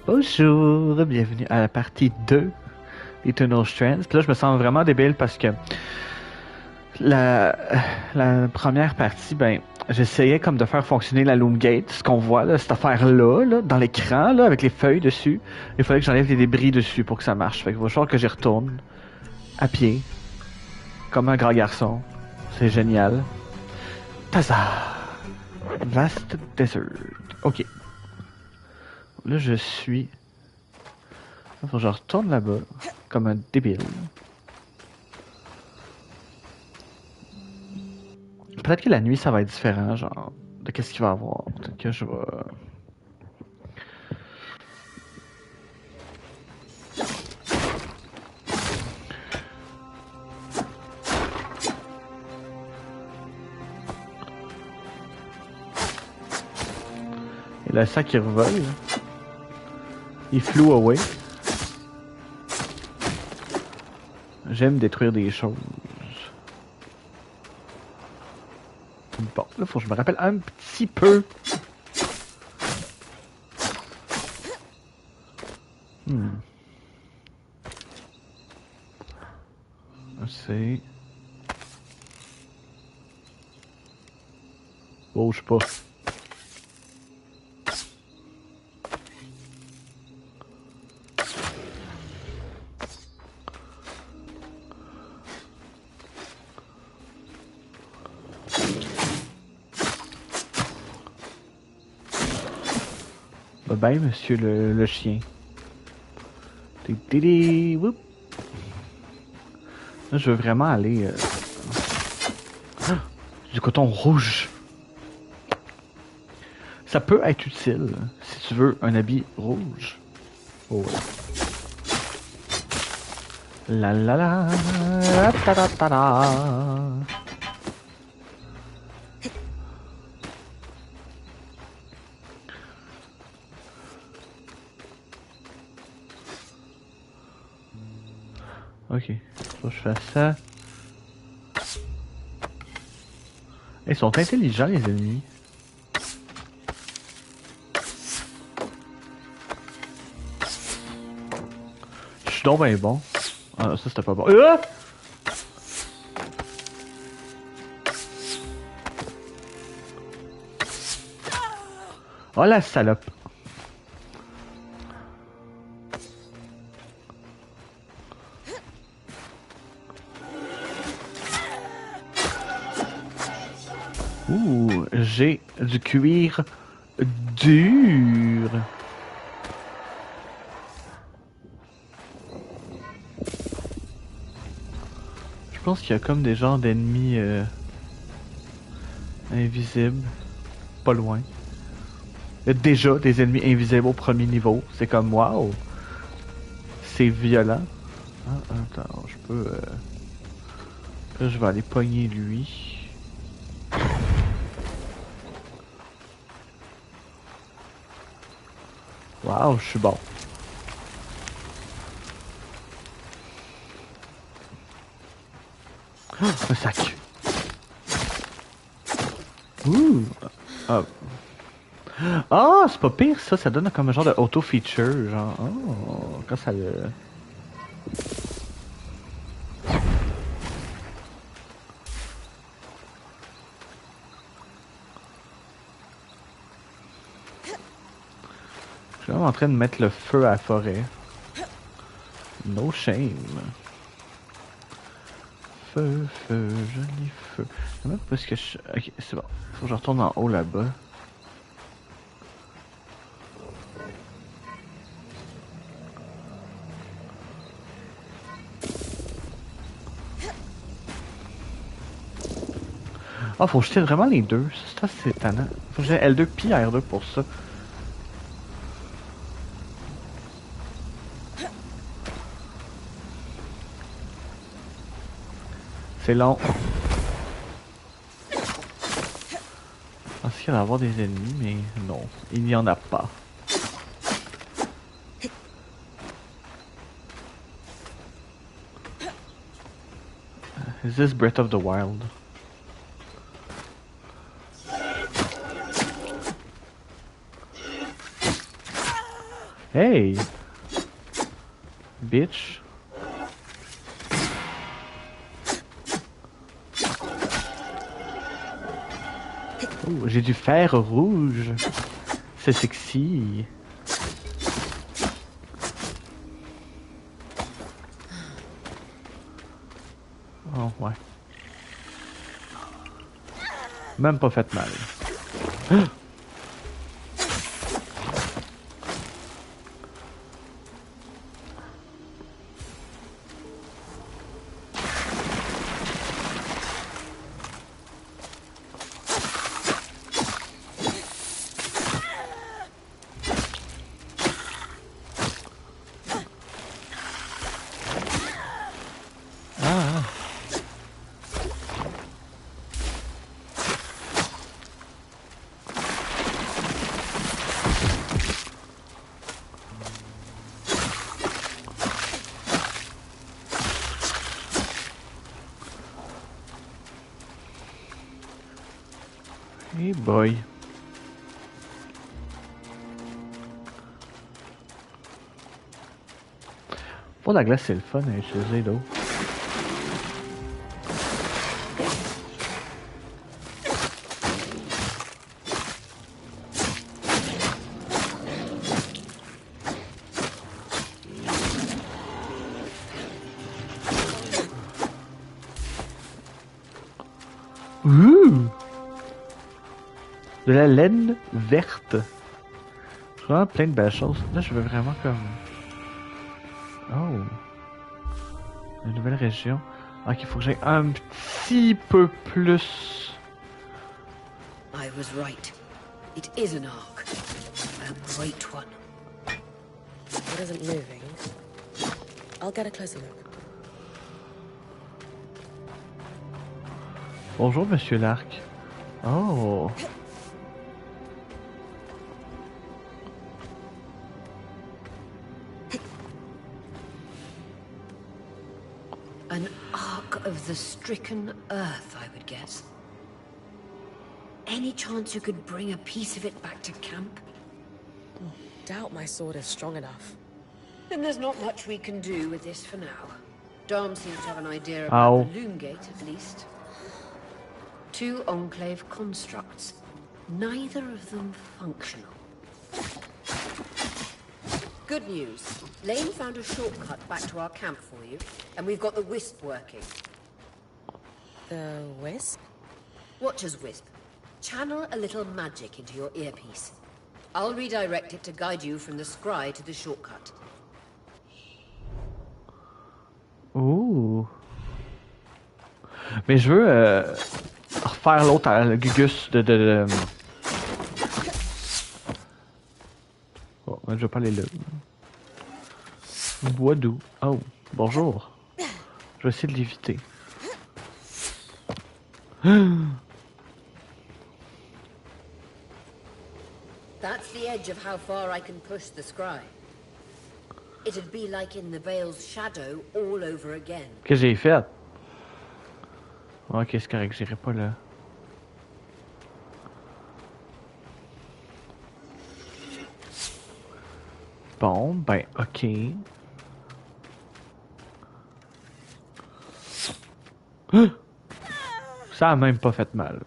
Bonjour, bienvenue à la partie 2 d'Eternal Strands. Puis là, je me sens vraiment débile parce que la, la première partie, ben, j'essayais comme de faire fonctionner la Loom Gate, ce qu'on voit, là, cette affaire-là, là, dans l'écran, là, avec les feuilles dessus. Il fallait que j'enlève les débris dessus pour que ça marche. Fait que il va falloir que j'y retourne à pied, comme un grand garçon. C'est génial. Taza! Vaste desert. Ok. Là, je suis... Faut que je retourne là-bas, comme un débile. Peut-être que la nuit, ça va être différent, genre, de qu'est-ce qu'il va y avoir. Peut-être que je vais... Et là, ça qui revole. Il flew away. J'aime détruire des choses. Bon, là, faut que je me rappelle un petit peu. C'est... Bouge pas. Bye bye, monsieur le chien. Whoop. Là, je veux vraiment aller... Ah, du coton rouge. Ça peut être utile si tu veux un habit rouge. Oh ouais. La la la, ta ta ta ta. Ok, faut que je fasse ça. Ils sont intelligents, les ennemis. Je suis donc ben bon. Ah, ça c'était pas bon. Oh la salope. Ouh, j'ai du cuir dur. Je pense qu'il y a comme des genres d'ennemis invisibles. Pas loin. Il y a déjà des ennemis invisibles au premier niveau. C'est comme wow. C'est violent. Ah, attends, je peux... Là, je vais aller pogner lui. Wow, je suis bon. Oh, un sac. Ouh. Ah, ah c'est pas pire ça, ça donne comme un genre de auto-feature, genre. Oh, quand ça le... Je suis vraiment en train de mettre le feu à la forêt. No shame. Feu, feu, joli feu. Même parce que je... Ok, c'est bon. Faut que je retourne en haut là-bas. Ah, faut jeter vraiment les deux. Ça, c'est étonnant. Faut que j'ai L2 puis R2 pour ça. C'est long. Je pensais qu'il y allait avoir des ennemis, mais non. Il n'y en a pas. Is this Breath of the Wild? Hey! Bitch! Oh, j'ai du fer rouge! C'est sexy! Oh, ouais. Même pas fait mal. Hey boy. Pour la glace, c'est le fun à utiliser d'eau. Ouh! De la laine verte. Vraiment plein de belles choses. Là, je veux vraiment comme... Oh. Une nouvelle région. Ok, il faut que j'aille un petit peu plus. I was right. It is an ark. A great one. It isn't moving. I'll get a closer look. Bonjour, monsieur l'Arc. Oh. An ark of the stricken earth, I would guess. Any chance you could bring a piece of it back to camp? Doubt my sword is strong enough. Then there's not much we can do with this for now. Dom seems to have an idea Ow. about the loom gate, at least. 2 enclave constructs. Neither of them functional. Good news. Lane found a shortcut back to our camp for you, and we've got the wisp working. The wisp? Watcher's wisp. Channel a little magic into your earpiece. I'll redirect it to guide you from the scry to the shortcut. Ouh. Mais je veux refaire l'autre, le Gugus de... Oh, je vais pas aller là. Bois doux. Oh, bonjour. Je vais essayer de l'éviter. That's the edge of how far I can push the scry. It'd be like in the Veil's shadow all over again. Qu'est-ce que j'ai fait? Ok, c'est correct, j'irai pas là. Bon, ben, ok. Ça a même pas fait mal.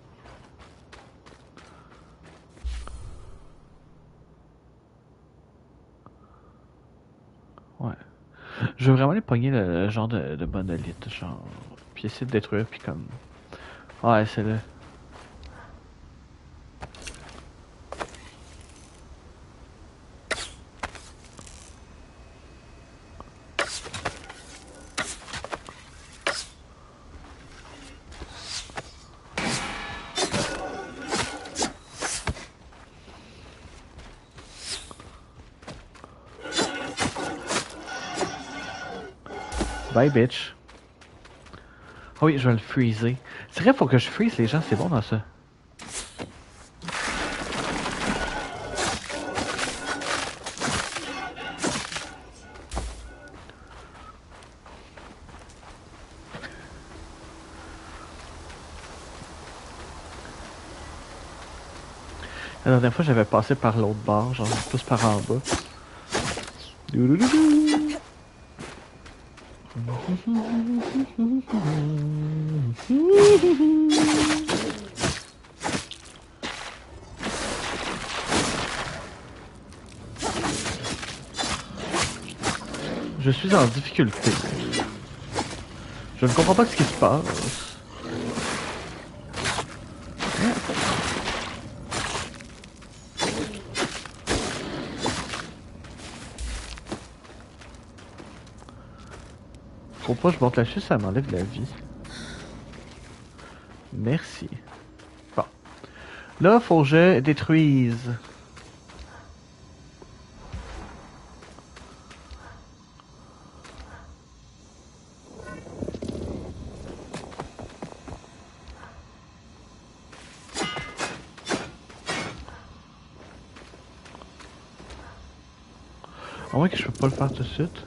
Ouais. Je veux vraiment aller pogner le genre de monolithe, genre. Puis essayer de détruire, puis comme. Ouais, c'est là. Bye, bitch. Oh oui, je vais le freezer. C'est vrai, faut que je freeze les gens, c'est bon dans ça. La dernière fois, j'avais passé par l'autre bord, genre plus par en bas. Doudoudou. Je suis en difficulté. Je ne comprends pas ce qui se passe. Faut pas que je monte la chute, ça m'enlève de la vie. Merci. Bon. Là, faut que je détruise. À moins que je peux pas le faire tout de suite.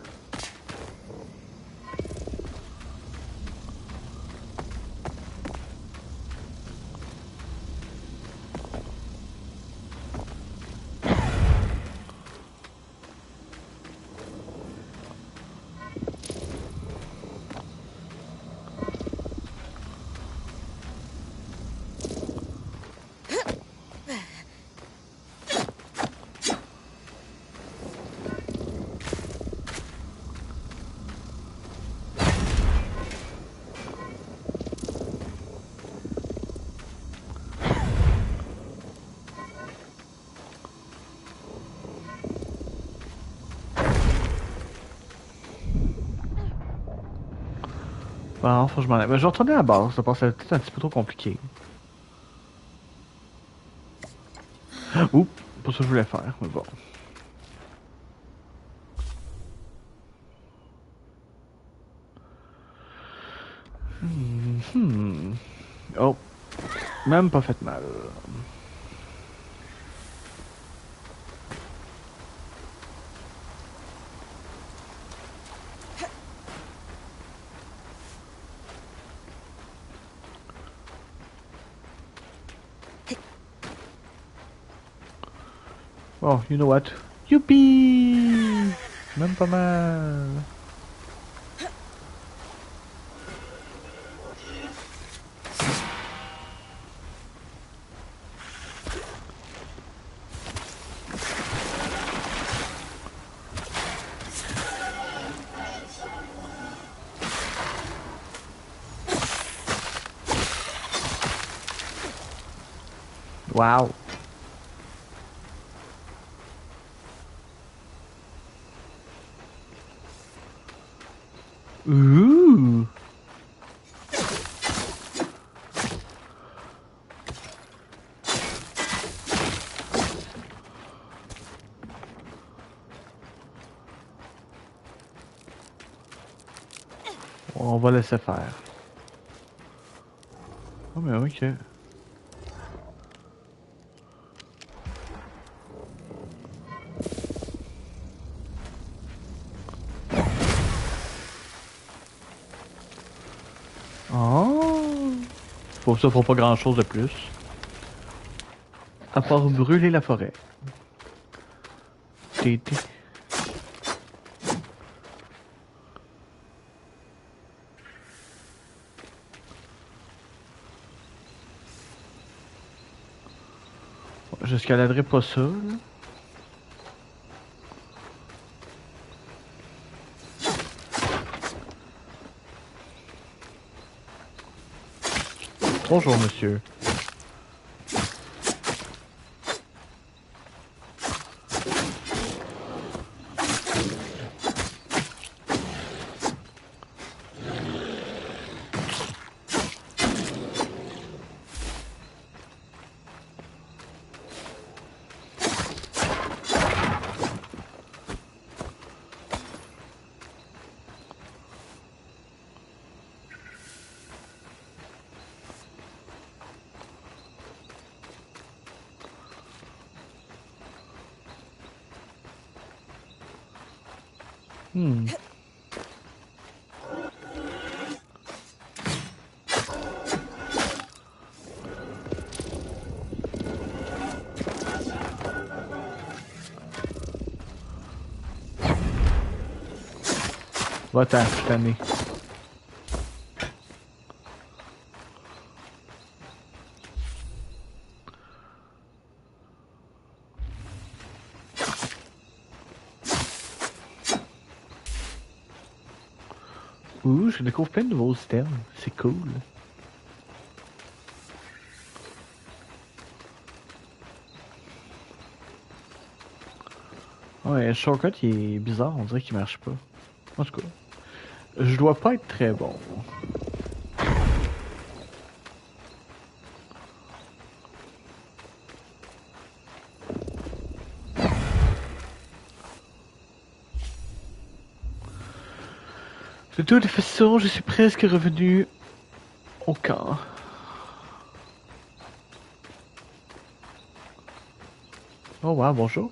Bon, faut que je m'en aille. Ben, je vais retourner à la base, ça pensait peut-être un petit peu trop compliqué. Oups, pas ça que je voulais faire, mais bon. Oh, même pas fait mal. Oh, you know what? Youpi! Même pas mal. Wow. Ouh. On va laisser faire. Oh mais ok. Oh. Ça fera pas grand chose de plus. À part brûler la forêt. Tété. J'escaladerai pas ça, là. Bonjour, monsieur. Va-t'en, je t'en ai. Ouh, je découvre plein de nouveaux items. C'est cool. Ouais, le shortcut il est bizarre, on dirait qu'il marche pas. En tout cas, je dois pas être très bon. De toute façon, je suis presque revenu au camp. Oh wow, bonjour.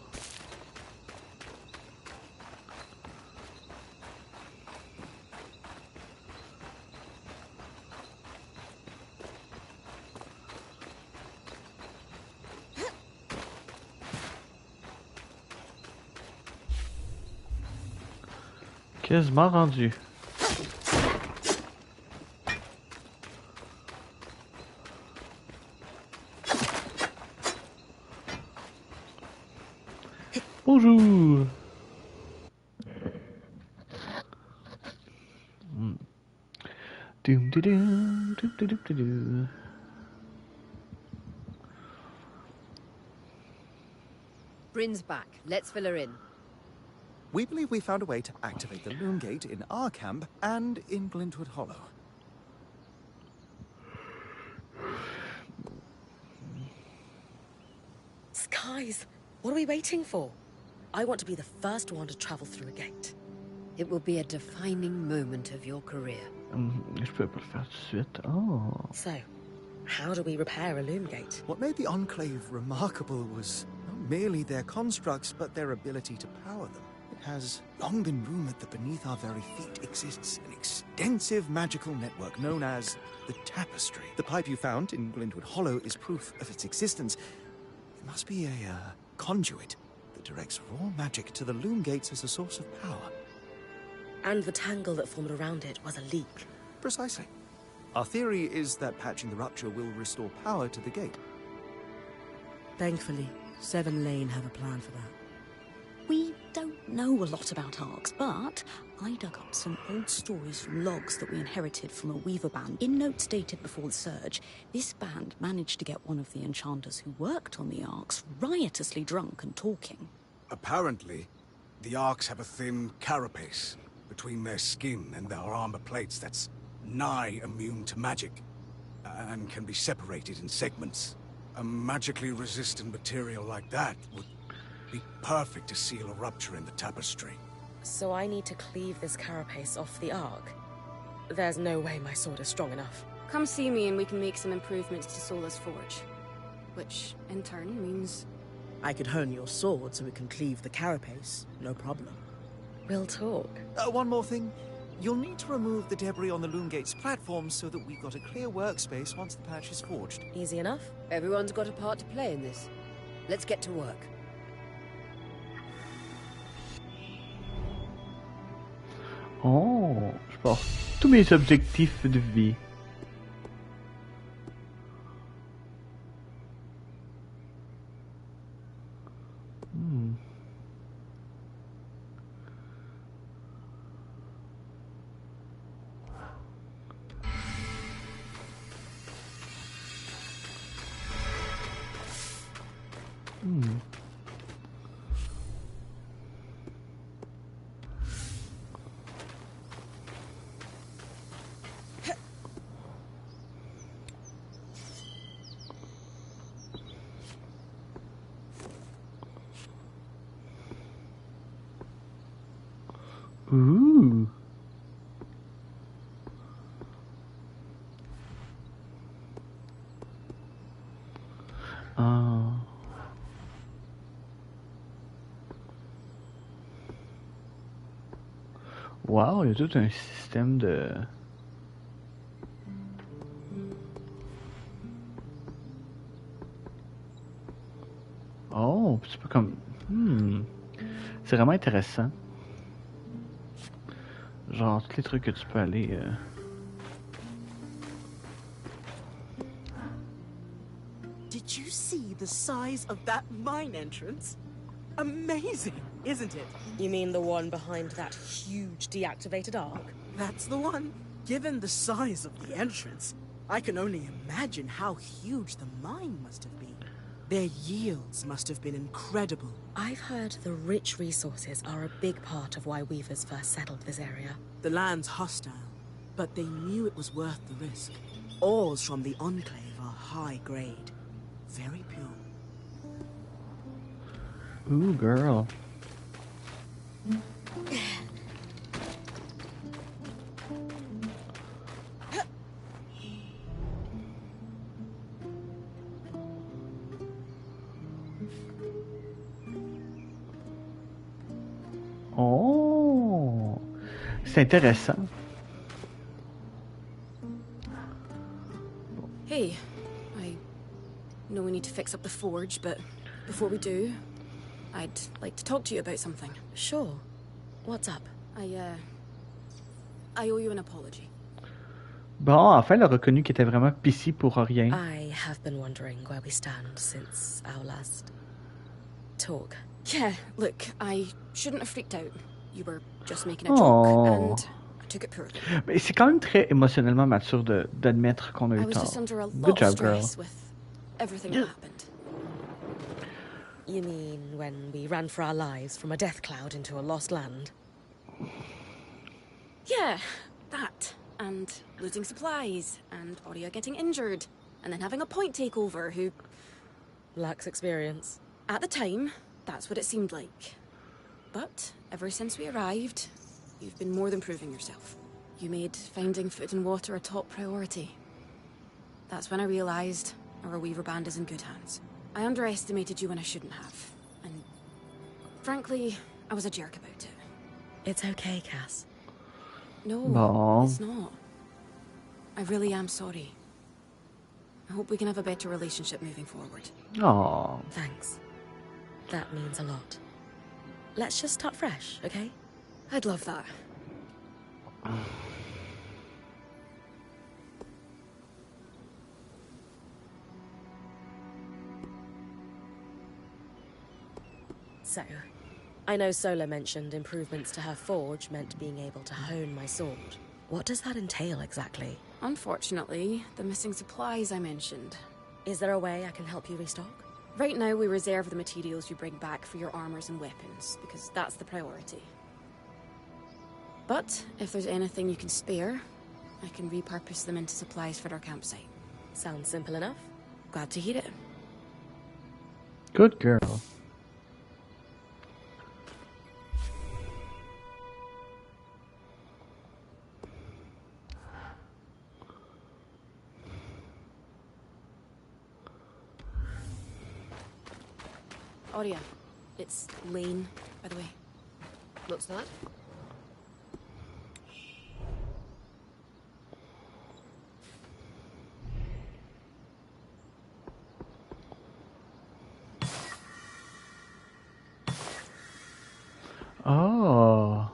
Quasiment rendu. Bonjour. Doom, doom, doom, doom, doom, doom. Bryn's back. Let's fill her in. We believe we found a way to activate the Loom Gate in our camp and in Glintwood Hollow. Skies, what are we waiting for? I want to be the first one to travel through a gate. It will be a defining moment of your career. Je peux pas le faire tout de suite. Oh. So, how do we repair a loom gate? What made the Enclave remarkable was not merely their constructs, but their ability to power them. It has long been rumored that beneath our very feet exists an extensive magical network known as the Tapestry. The pipe you found in Glintwood Hollow is proof of its existence. It must be a conduit that directs raw magic to the loom gates as a source of power. And the tangle that formed around it was a leak. Precisely. Our theory is that patching the rupture will restore power to the gate. Thankfully, Seven Lane have a plan for that. We don't know a lot about arcs, but I dug up some old stories from logs that we inherited from a weaver band. In notes dated before the surge, this band managed to get one of the enchanters who worked on the arcs riotously drunk and talking. Apparently, the arcs have a thin carapace between their skin and their armor plates that's nigh immune to magic, and can be separated in segments. A magically resistant material like that would be perfect to seal a rupture in the tapestry. So I need to cleave this carapace off the arc? There's no way my sword is strong enough. Come see me and we can make some improvements to Sola's forge. Which, in turn, means... I could hone your sword so we can cleave the carapace, no problem. We'll talk. One more thing. You'll need to remove the debris on the Loom Gate's platform so that we've got a clear workspace once the patch is forged. Easy enough? Everyone's got a part to play in this. Let's get to work. Oh, je porte tous mes objectifs de vie. Ooh. Wow, il y a tout un système de... Oh, c'est pas comme... C'est vraiment intéressant. Genre, tous les trucs que tu peux aller... Did you see the size of that mine entrance? Amazing, isn't it? You mean the one behind that huge deactivated arc? That's the one. Given the size of the entrance, I can only imagine how huge the mine must have been. Their yields must have been incredible. I've heard the rich resources are a big part of why Weavers first settled this area. The land's hostile, but they knew it was worth the risk. Ores from the Enclave are high grade, very pure. Ooh, girl. Oh, c'est intéressant. Hey, I know we need to fix up the forge, but before we do, I'd like to talk to you about something. Sure. What's up? I owe you an apology. Bon, enfin, elle a reconnu qu'il était vraiment pissy pour rien. I have been wondering where we stand since our last talk. Yeah, look, I shouldn't have freaked out. You were just making a joke, and I took it poorly. Mais c'est quand même très émotionnellement mature d'admettre qu'on a I eu was tort. just under a Good lot of job, girl. stress with everything that happened. You mean when we ran for our lives from a death cloud into a lost land? Yeah, that. And losing supplies, and Aurea getting injured, and then having a point takeover who... Lacks experience. At the time, that's what it seemed like. But ever since we arrived, you've been more than proving yourself. You made finding food and water a top priority. That's when I realized our Weaver band is in good hands. I underestimated you when I shouldn't have. And frankly, I was a jerk about it. It's okay, Cass. No, Bon. it's not. I really am sorry. I hope we can have a better relationship moving forward. Oh. Thanks. That means a lot. Let's just start fresh, okay? I'd love that. So, I know Sola mentioned improvements to her forge meant being able to hone my sword. What does that entail exactly? Unfortunately, the missing supplies I mentioned. Is there a way I can help you restock? Right now, we reserve the materials you bring back for your armors and weapons, because that's the priority. But if there's anything you can spare, I can repurpose them into supplies for our campsite. Sounds simple enough. Glad to hear it. Good girl. Aurea, it's Lane, by the way. What's that? Oh.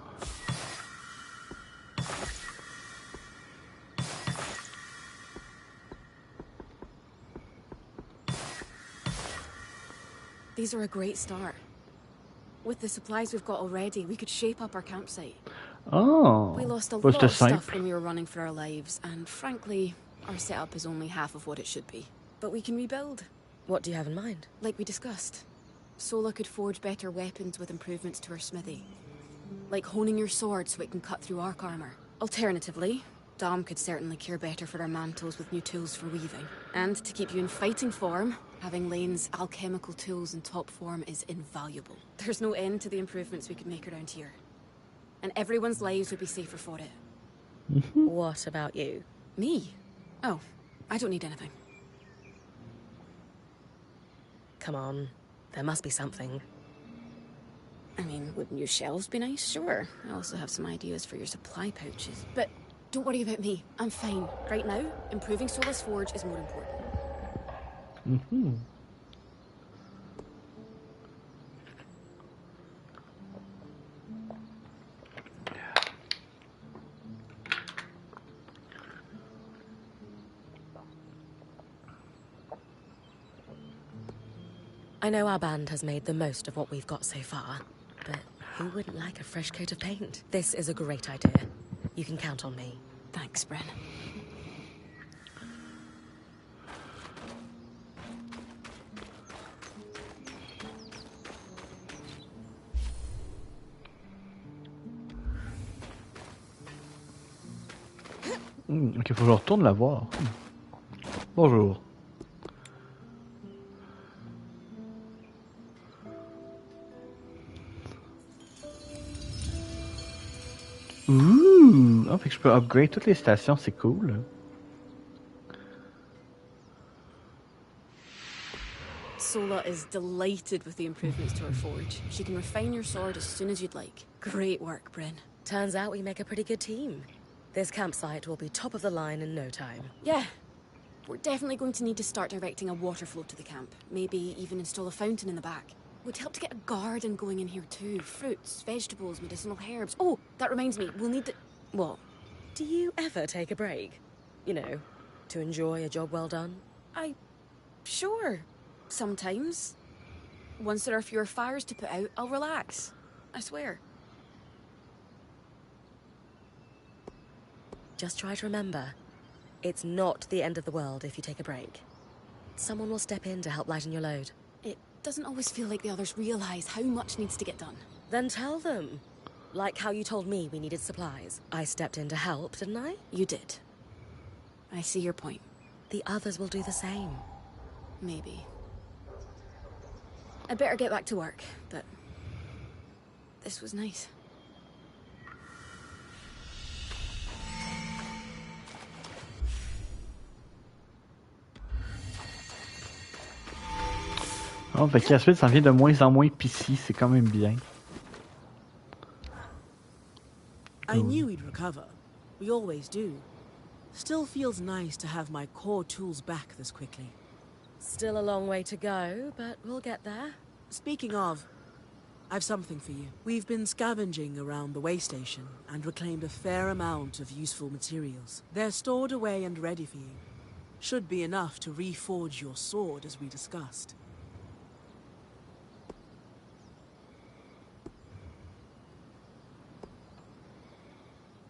These are a great start. With the supplies we've got already, we could shape up our campsite. Oh. We lost a Was lot the of stuff simple. when we were running for our lives, and frankly, our setup is only half of what it should be. But we can rebuild, What do you have in mind? like we discussed. Sola could forge better weapons with improvements to her smithy. Like honing your sword so it can cut through arc armor. Alternatively, Dom could certainly care better for our mantles with new tools for weaving. And to keep you in fighting form, having Lane's alchemical tools in top form is invaluable. There's no end to the improvements we could make around here. And everyone's lives would be safer for it. What about you? Me? Oh, I don't need anything. Come on. There must be something. I mean, would new shelves be nice? Sure. I also have some ideas for your supply pouches. But don't worry about me. I'm fine. Right now, improving Sola's forge is more important. Mm-hmm. I know our band has made the most of what we've got so far, but who wouldn't like a fresh coat of paint? This is a great idea. You can count on me. Thanks, Bren. Ok, faut que je retourne la voir. Bonjour. Ouh! Ah, fait que je peux upgrade toutes les stations, c'est cool. Sola is delighted with the improvements to her forge. She can refine your sword as soon as you'd like. Great work, Bryn. Turns out we make a pretty good team. This campsite will be top of the line in no time. Yeah. We're definitely going to need to start directing a water flow to the camp. Maybe even install a fountain in the back. Would help to get a garden going in here too. Fruits, vegetables, medicinal herbs. Oh, that reminds me, we'll need to... What? Do you ever take a break? You know, to enjoy a job well done? Sure. Sometimes. Once there are fewer fires to put out, I'll relax. I swear. Just try to remember, it's not the end of the world if you take a break. Someone will step in to help lighten your load. It doesn't always feel like the others realize how much needs to get done. Then tell them. Like how you told me we needed supplies. I stepped in to help, didn't I? You did. I see your point. The others will do the same. Maybe. I'd better get back to work, but... this was nice. Oh, fait que Casmyn s'en vient de moins en moins pissy, c'est quand même bien. I knew we'd recover. We always do. Still feels nice to have my core tools back this quickly. Still a long way to go, but we'll get there. Speaking of, I've something for you. We've been scavenging around the way station and reclaimed a fair amount of useful materials. They're stored away and ready for you. Should be enough to reforge your sword as we discussed.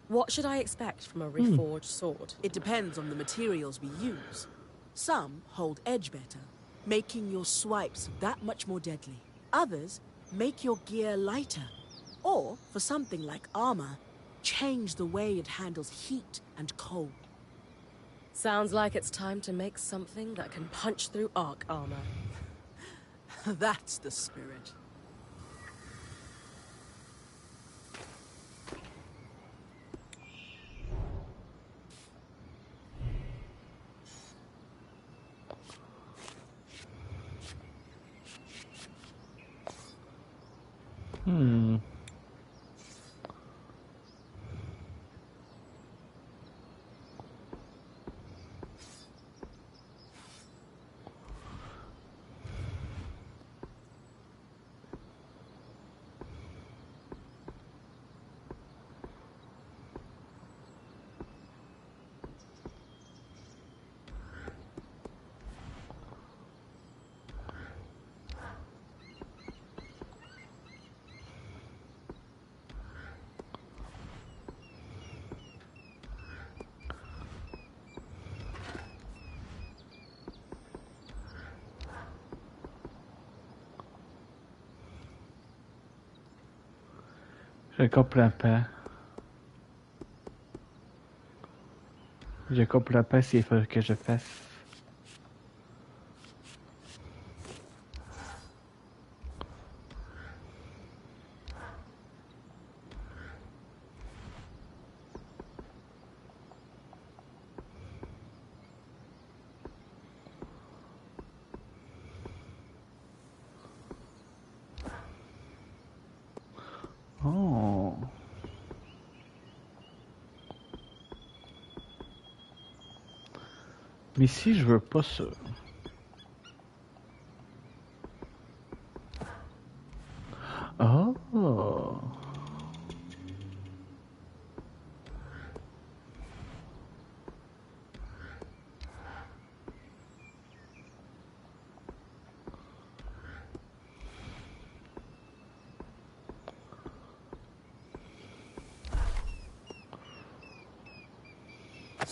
What should I expect from a reforged sword? It depends on the materials we use. Some hold edge better, making your swipes that much more deadly. Others make your gear lighter. Or, for something like armor, change the way it handles heat and cold. Sounds like it's time to make something that can punch through arc armor. That's the spirit. Je comprends pas. Je comprends pas s'il faut que je fasse. Oh. Mais si je veux pas ça. Oh.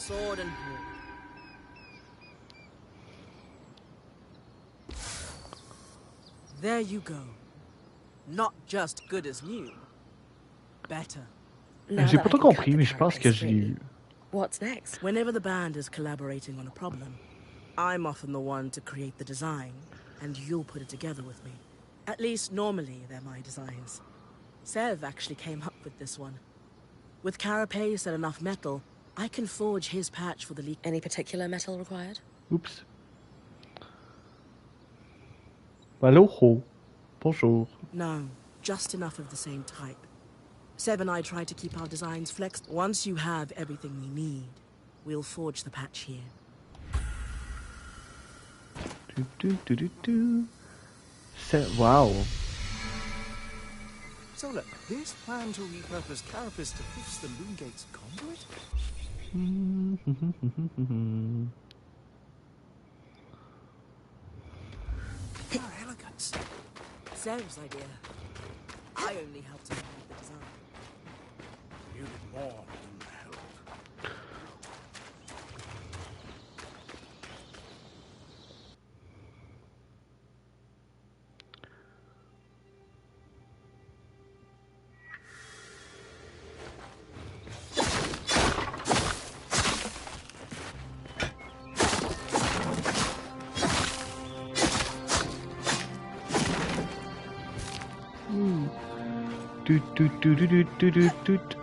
sword and board. There you go. Not just good as new, better. J'ai pas tout compris, mais je pense que je l'ai eu. What's next? Whenever the band is collaborating on a problem, I'm often the one to create the design, and you'll put it together with me. At least normally they're my designs. Sev actually came up with this one. With carapace and enough metal, I can forge his patch for the leak. Any particular metal required? Oups. Hello. Bonjour. No, just enough of the same type. Sev and I try to keep our designs flexed. Once you have everything we need, we'll forge the patch here. Wow. So look, this plan to repurpose carapace to fix the Loom Gate's conduit? Our elegance. Sev's idea. I only helped him with the design. You did more than help. Doot.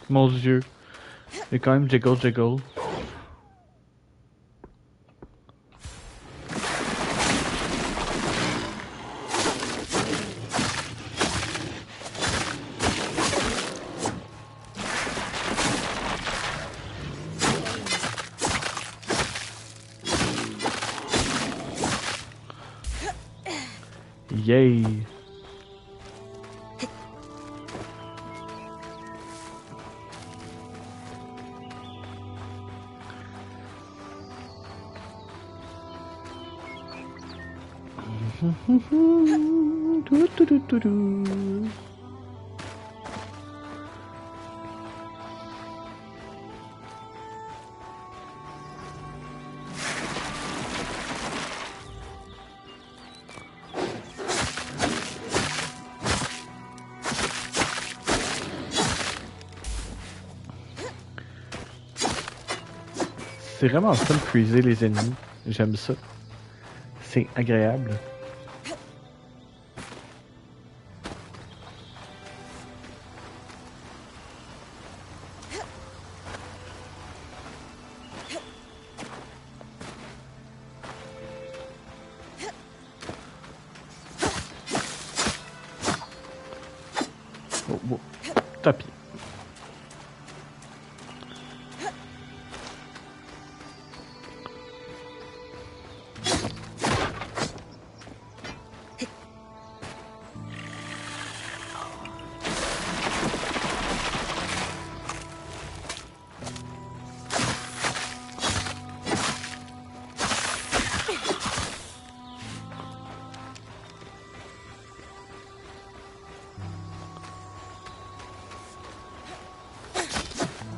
Mon Dieu. Il est quand même jiggle. Yay! C'est vraiment fun de freezer les ennemis. J'aime ça. C'est agréable. Oh. Tapis.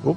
Oh.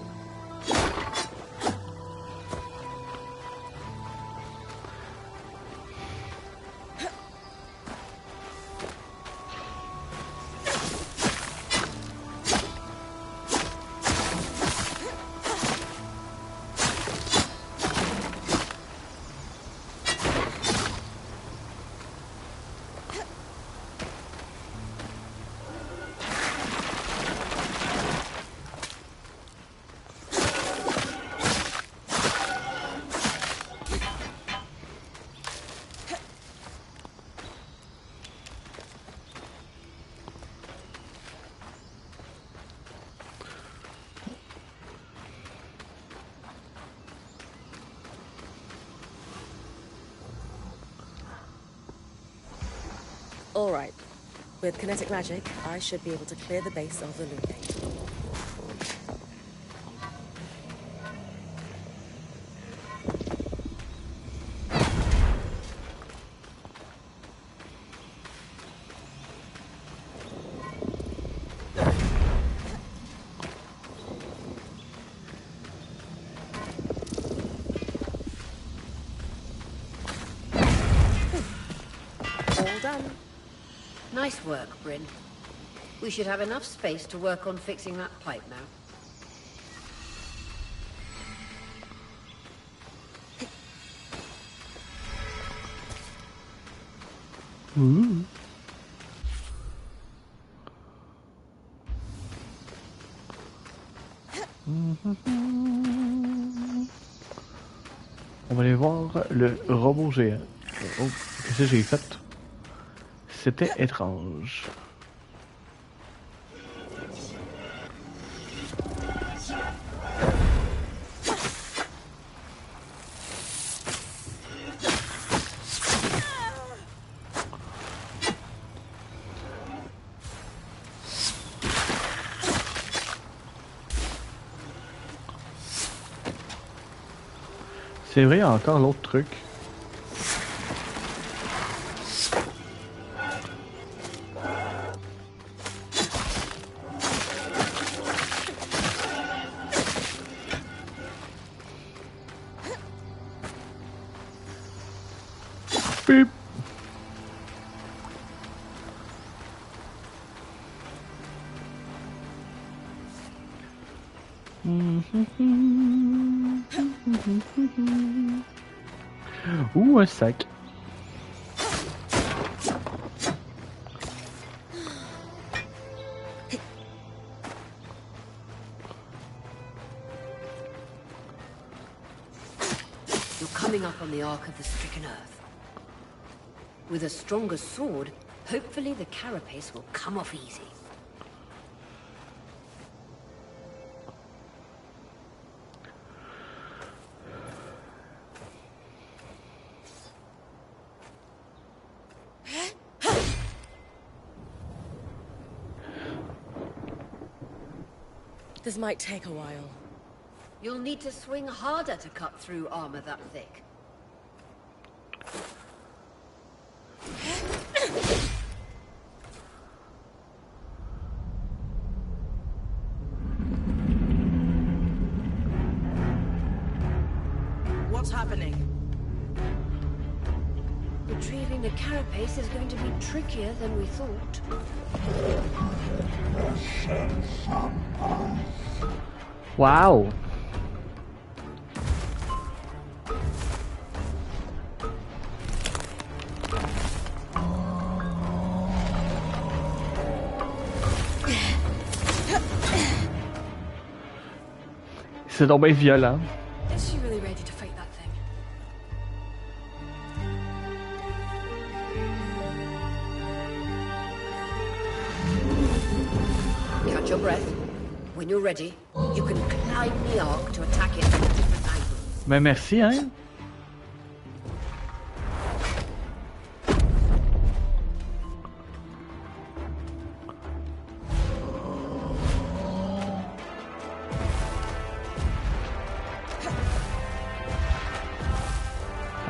All right. With kinetic magic, I should be able to clear the base of the loop gate. Nice work, Bryn. We should have enough space to work on fixing that pipe now. Ouh. On va aller voir le robot géant. Oh, qu'est-ce que j'ai fait? C'était étrange. C'est vrai, il y a encore l'autre truc. Beep. Ouh, un sac. You're coming up on the Ark of the Stricken Earth. With a stronger sword, hopefully the carapace will come off easy. This might take a while. You'll need to swing harder to cut through armor that thick. What's happening? Retrieving the carapace is going to be trickier than we thought. Wow. C'est donc bien violent. Is she really ready to fight that thing? Catch your breath. When you're ready, you can climb the arc to attack it from a different angle. Mais merci, hein.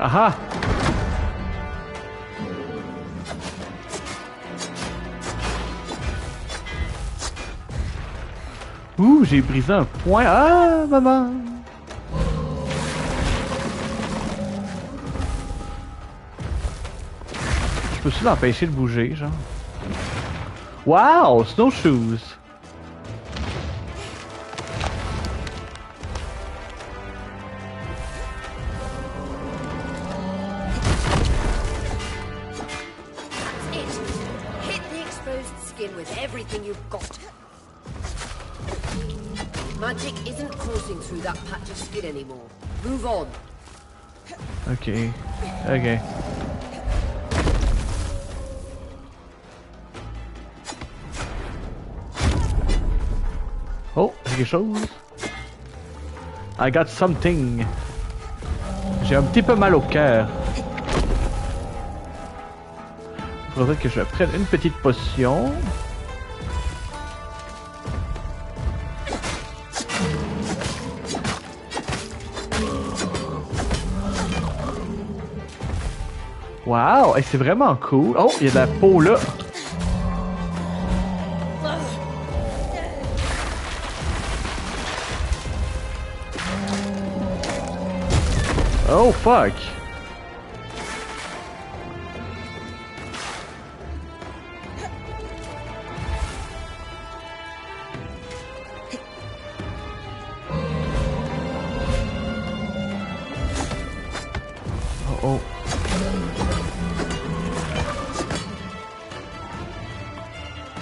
Aha! Ouh, j'ai brisé un point. Ah, maman! Je peux-tu l'empêcher de bouger, genre? Wow! Snowshoes! That's it. Hit the exposed skin with everything you've got. Magic isn't coursing through that patch of skin anymore. Move on. Ok. Ok. Oh, j'ai quelque chose. I got something. J'ai un petit peu mal au cœur. Il faudrait que je prenne une petite potion. Wow, et c'est vraiment cool. Oh, il y a de la peau là. Oh fuck.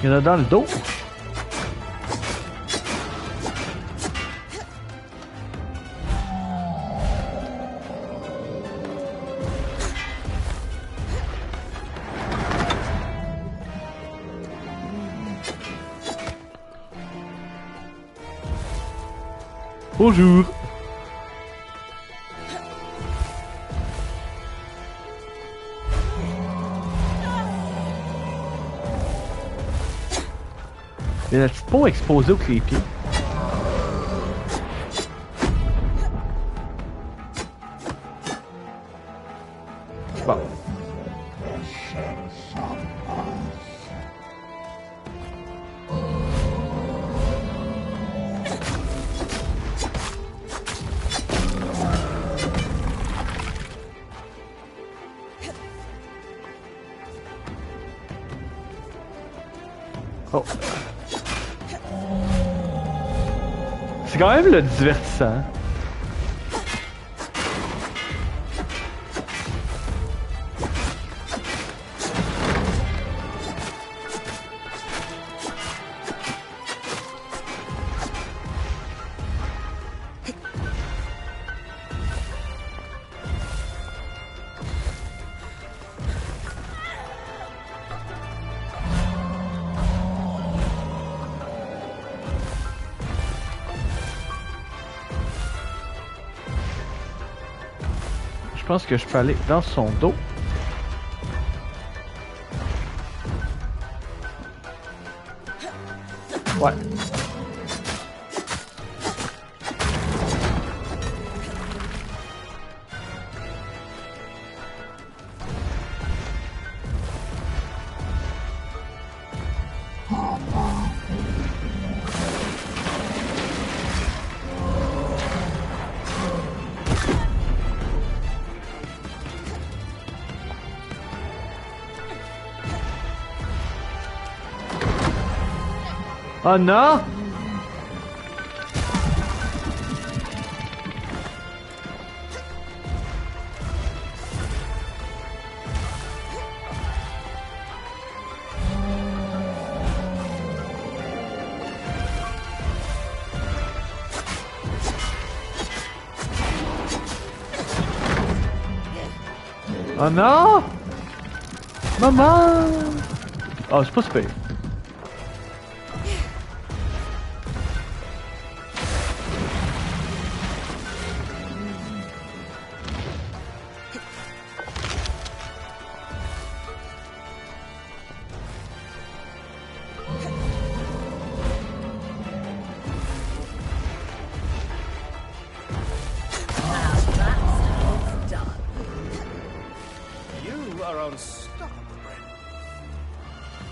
Il y en a dans le dos. Bonjour. Il y a la petite peau exposée au pieds. Bon. Oh. C'est quand même le divertissant. Je pense que je peux aller dans son dos. Ouais. Oh non! Oh non! Maman! Oh, c'est pas super.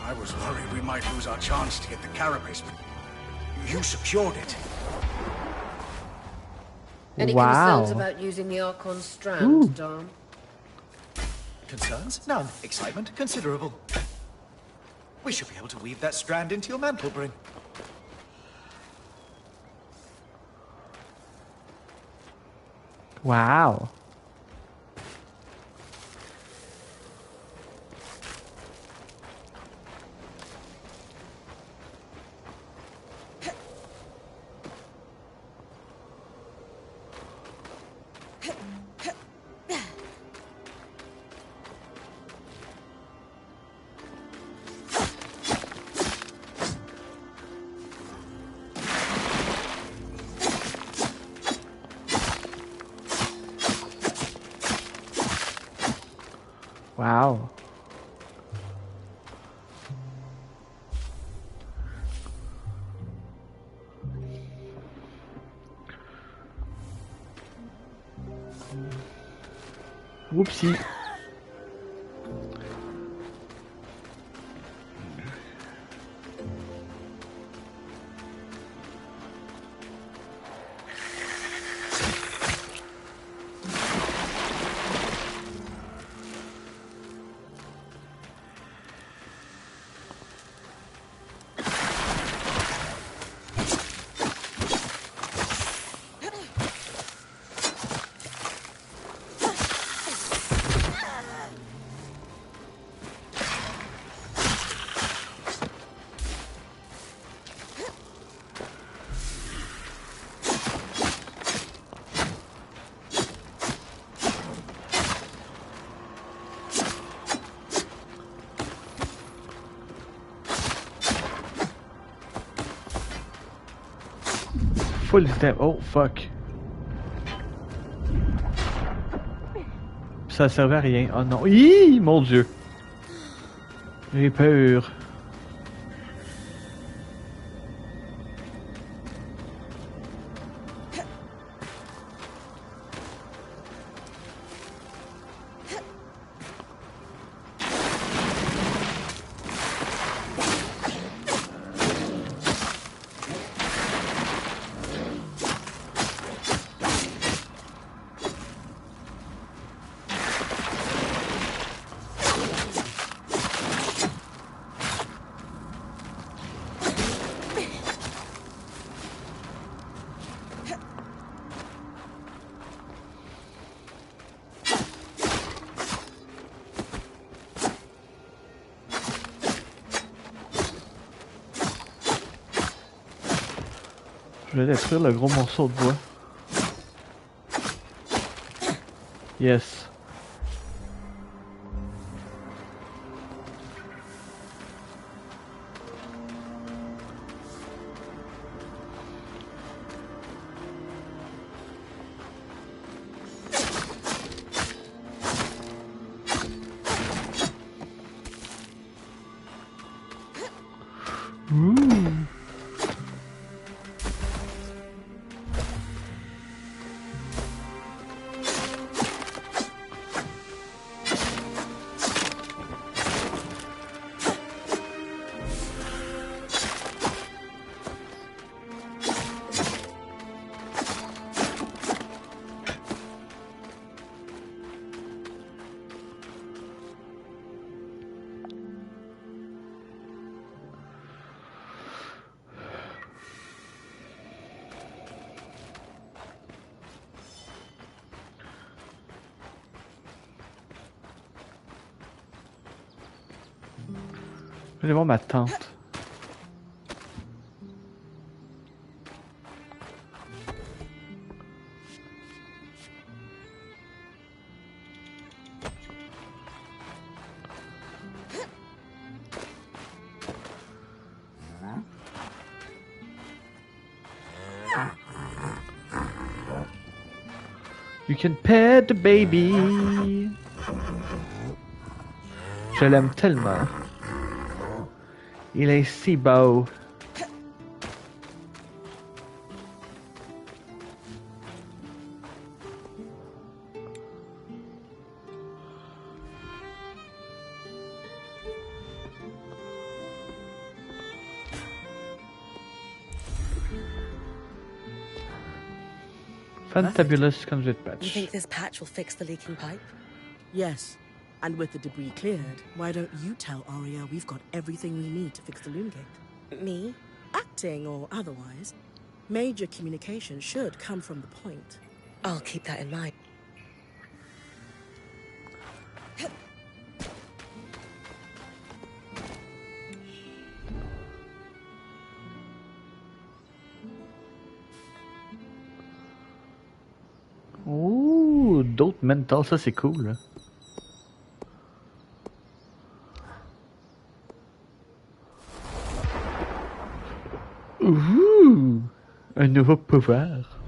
I was worried we might lose our chance to get the carapace, but you secured it. Any Wow. concerns about using the Ark on Strands, Dom? Concerns? None. Excitement? Considerable. We should be able to weave that strand into your mantle, Bryn. Wow. Wow. Whoopsie. full d'items. Oh fuck. Ça servait à rien. Oh non. Hi, mon dieu. J'ai peur. Je vais détruire le gros morceau de bois. Yes. Je vais aller voir ma tante. You can pet the baby. Je l'aime tellement. Il est si beau. Fantabulous conduit You patch. think this patch will fix the leaking pipe? Yes. And with the debris cleared, why don't you tell Arya we've got everything we need to fix the loom gate? Me? Acting or otherwise, major communication should come from the point. I'll keep that in mind. Ouh, d'autres mentals, ça c'est cool. Hein. Ouh, un nouveau pouvoir.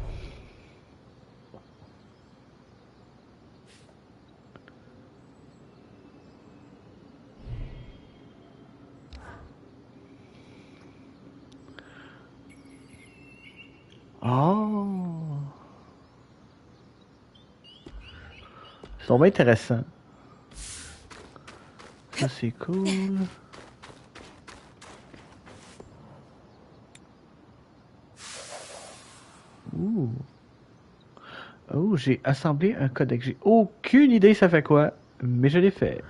Oh. C'est vraiment intéressant. Ça c'est cool. Ouh. Oh, j'ai assemblé un codex. J'ai aucune idée ça fait quoi, mais je l'ai fait.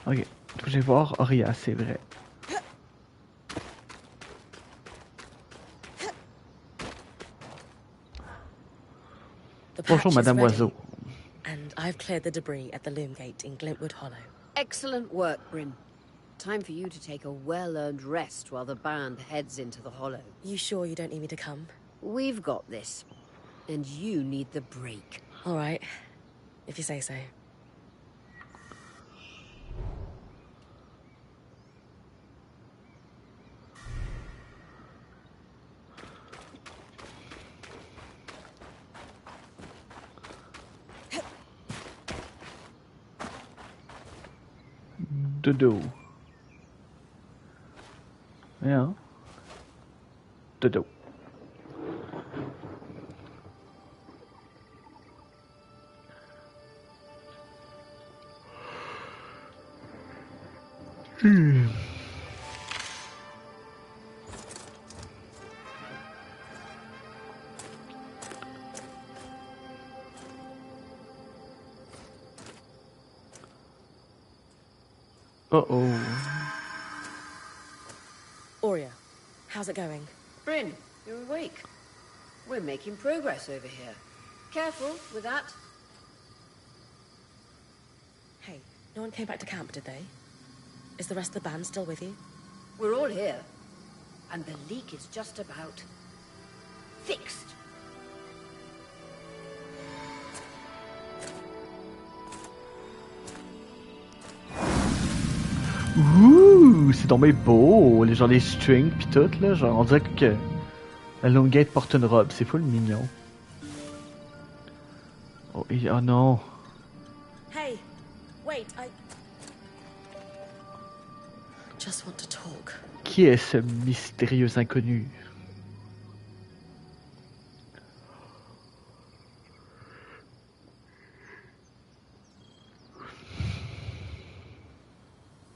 Ok, faut que j'aille voir Arya, c'est vrai. The Bonjour, patch is Madame ready, Oiseau. and I've cleared the debris at the loom gate in Glintwood Hollow. Excellent work, Bryn. Time for you to take a well-earned rest while the band heads into the hollow. You sure you don't need me to come? We've got this. And you need the break. All right, if you say so. Dodo. Ja. Dodo. Uh-oh. Aurea, how's it going? Bryn, you're awake. We're making progress over here. Careful with that. Hey, no one came back to camp, did they? Is the rest of the band still with you? We're all here. And the leak is just about fixed. Ouh, c'est tombé beau, les genre les strings pis tout là, genre on dirait que la Loomgate porte une robe, c'est full mignon. Oh, oh non. Hey, wait, I just want to talk. Qui est ce mystérieux inconnu?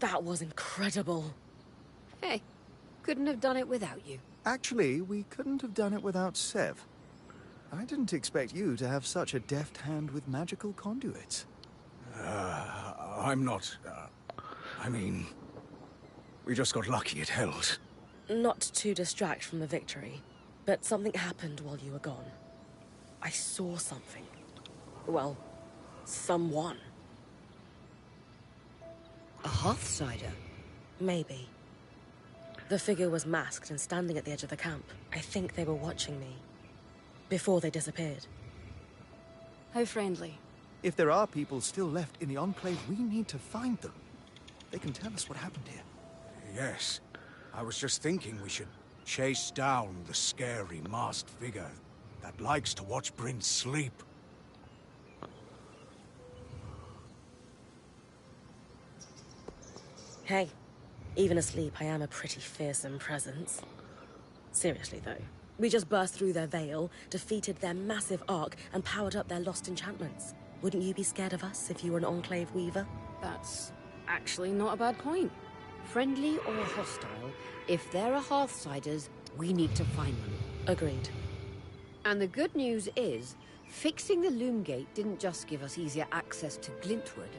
That was incredible. Hey, couldn't have done it without you. Actually, we couldn't have done it without Sev. I didn't expect you to have such a deft hand with magical conduits. I'm not... I mean... We just got lucky it held. Not to distract from the victory, but something happened while you were gone. I saw something. Well, someone. A Hearthsider? Maybe. The figure was masked and standing at the edge of the camp. I think they were watching me. Before they disappeared. How friendly. If there are people still left in the Enclave, we need to find them. They can tell us what happened here. Yes. I was just thinking we should chase down the scary masked figure that likes to watch Bryn sleep. Hey, even asleep, I am a pretty fearsome presence. Seriously, though. We just burst through their veil, defeated their massive arc, and powered up their lost enchantments. Wouldn't you be scared of us if you were an Enclave Weaver? That's actually not a bad point. Friendly or hostile, if there are Hearthsiders, we need to find them. Agreed. And the good news is, fixing the Loomgate didn't just give us easier access to Glintwood.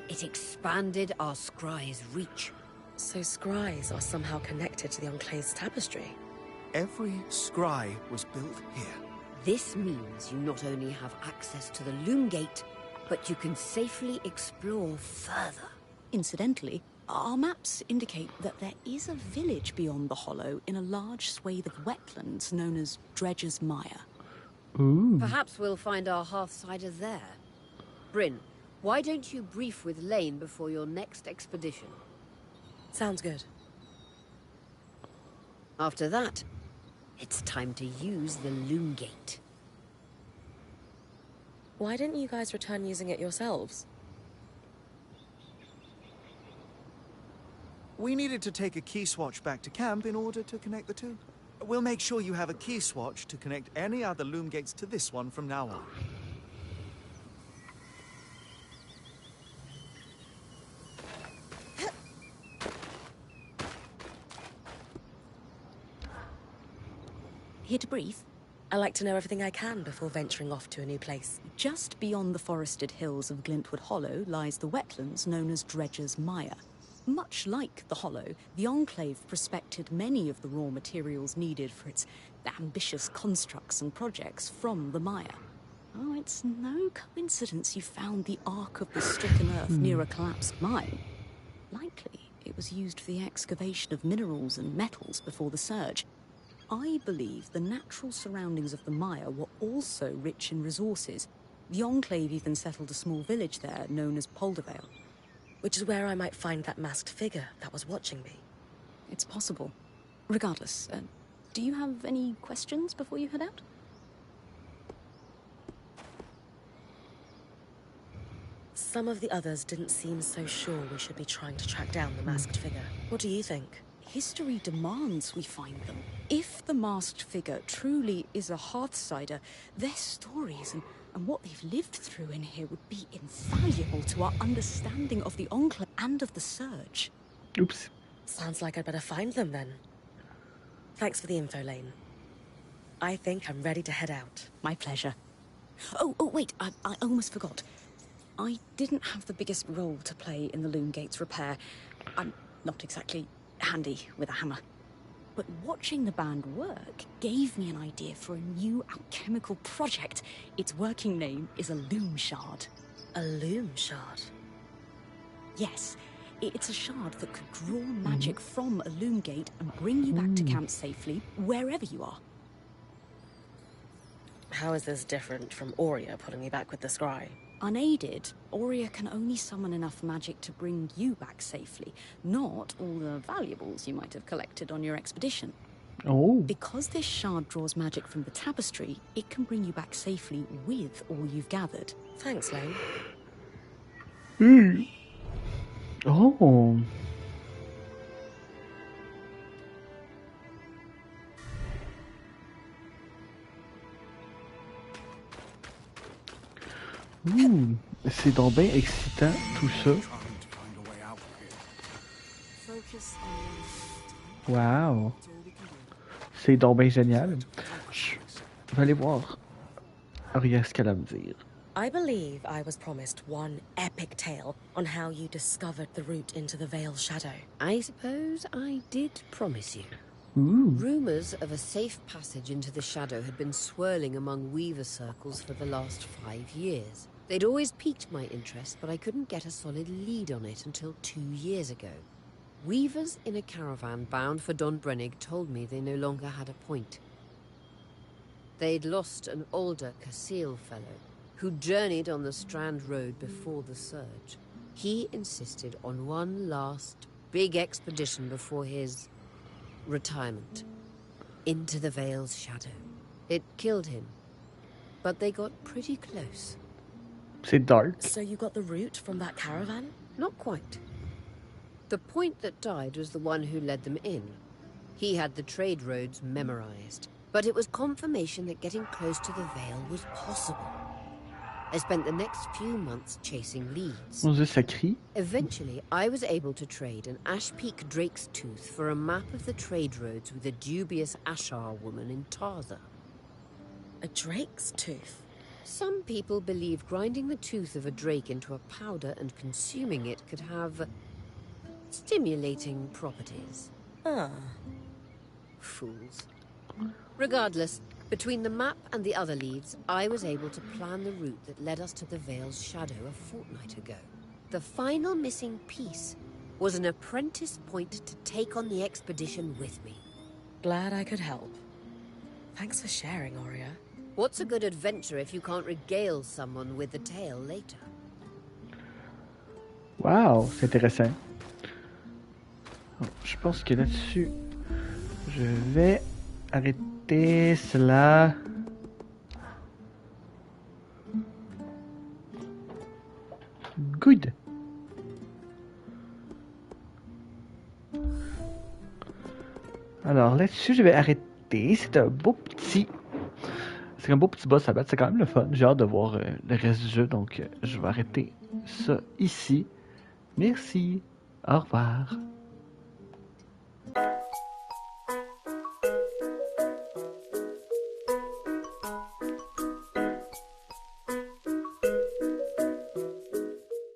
It expanded our scry's reach. So scries are somehow connected to the Enclave's tapestry? Every scry was built here. This means you not only have access to the Loomgate, but you can safely explore further. Incidentally, our maps indicate that there is a village beyond the Hollow in a large swathe of wetlands known as Dredger's Mire. Ooh. Perhaps we'll find our Hearthsider there. Bryn, why don't you brief with Lane before your next expedition? Sounds good. After that, it's time to use the Loomgate. Why didn't you guys return using it yourselves? We needed to take a key swatch back to camp in order to connect the two. We'll make sure you have a key swatch to connect any other Loomgates to this one from now on. Here to brief? I like to know everything I can before venturing off to a new place. Just beyond the forested hills of Glintwood Hollow lies the wetlands known as Dredger's Mire. Much like the Hollow, the Enclave prospected many of the raw materials needed for its ambitious constructs and projects from the mire. Oh, it's no coincidence you found the Ark of the Stricken Earth near a collapsed mine. Likely, it was used for the excavation of minerals and metals before the surge. I believe the natural surroundings of the mire were also rich in resources. The Enclave even settled a small village there known as Poldervale. Which is where I might find that masked figure that was watching me. It's possible. Regardless, do you have any questions before you head out? Some of the others didn't seem so sure we should be trying to track down the masked figure. What do you think? History demands we find them. If the masked figure truly is a Hearthsider, their stories and what they've lived through in here would be invaluable to our understanding of the Enclave and of the Surge. Oops. Sounds like I'd better find them then. Thanks for the info, Lane. I think I'm ready to head out. My pleasure. Oh, wait, I almost forgot. I didn't have the biggest role to play in the Loom Gate's repair. I'm not exactly handy with a hammer. But watching the band work gave me an idea for a new alchemical project. Its working name is a loom shard. A loom shard? Yes, it's a shard that could draw magic from a loom gate and bring you back to camp safely, wherever you are. How is this different from Aurea putting me back with the scry? Unaided, Aurea can only summon enough magic to bring you back safely, not all the valuables you might have collected on your expedition. Oh. Because this shard draws magic from the tapestry, it can bring you back safely with all you've gathered. Thanks, Lane. Oh. C'est donc bien excitant tout ça. Wow. C'est donc bien génial. Je vais aller voir Aurea ce qu'elle a à me dire. I believe I was promised one epic tale on how you discovered the route into the Veil's shadow. I suppose I did promise you. Ooh. Rumours of a safe passage into the shadow had been swirling among weaver circles for the last 5 years. They'd always piqued my interest, but I couldn't get a solid lead on it until 2 years ago. Weavers in a caravan bound for Don Brennig told me they no longer had a point. They'd lost an older Casil fellow who journeyed on the Strand Road before the Surge. He insisted on one last big expedition before his retirement, into the Veil's shadow. It killed him, but they got pretty close. C'est dark. So you got the route from that caravan? Not quite. The point that died was the one who led them in. He had the trade roads memorized, but it was confirmation that getting close to the Veil was possible. I spent the next few months chasing leads. Mon Dieu, ça crie. Eventually, I was able to trade an Ash Peak Drake's Tooth for a map of the trade roads with a dubious Ashar woman in Tarza. A drake's tooth? Some people believe grinding the tooth of a drake into a powder and consuming it could have stimulating properties. Ah. Fools. Regardless, between the map and the other leads, I was able to plan the route that led us to the Veil's shadow a fortnight ago. The final missing piece was an apprentice point to take on the expedition with me. Glad I could help. Thanks for sharing, Aurea. What's a good adventure if you can't regale someone with the tale later? Wow, c'est intéressant. Oh, je pense que là-dessus, je vais arrêter cela. Good. Alors là-dessus, je vais arrêter. C'est un beau petit... C'est un beau petit boss à battre. C'est quand même le fun. J'ai hâte de voir le reste du jeu. Donc, je vais arrêter ça ici. Merci. Au revoir.